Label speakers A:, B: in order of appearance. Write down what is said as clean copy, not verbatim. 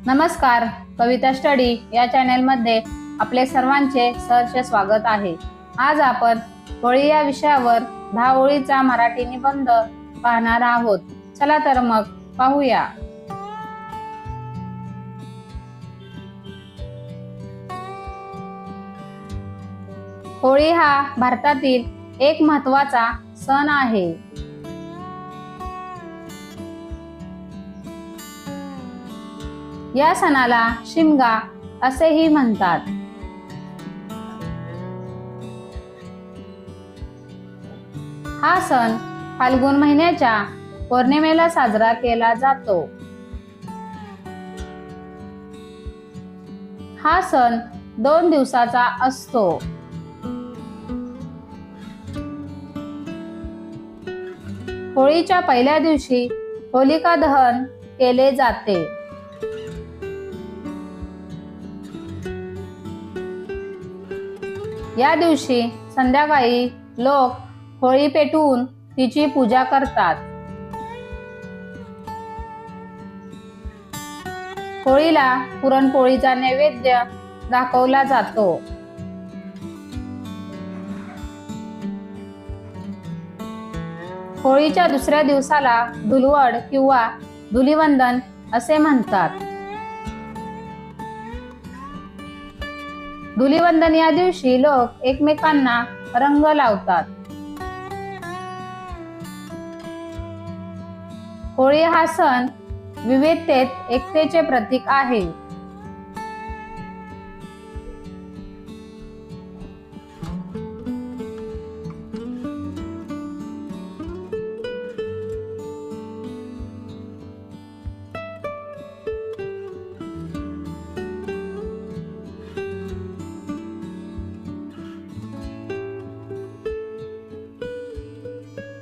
A: नमस्कार, कविता स्टडी या चॅनेलमध्ये आपले सर्वांचे सहर्ष स्वागत आहे। आज आपण होळी या विषयावर 10 ओळीचा मराठी निबंध पाहणार आहोत। चला तर मग पाहूया। होळी हा भारतातील एक महत्त्वाचा सण आहे। या सणाला शिमगा असेही म्हणतात। हा सण फाल्गुन महिन्याच्या पौर्णिमेला साजरा केला जातो। हा सण 2 दिवसाचा असतो। होळीच्या पहिल्या दिवशी होलिका दहन केले जाते। या दिवशी संध्याकाळी लोक होळी पेटवून तिची पूजा करतात। होळीला पुरणपोळीचा नैवेद्य दाखवला जातो। होळीच्या दुसऱ्या दिवसाला धुलवड किंवा धुलीवंदन असे म्हणतात। धुलीवंदन या दिवशी लोक एकमेकांना रंग लावतात। होळी हा सण विविधतेत एकतेचे प्रतीक आहे।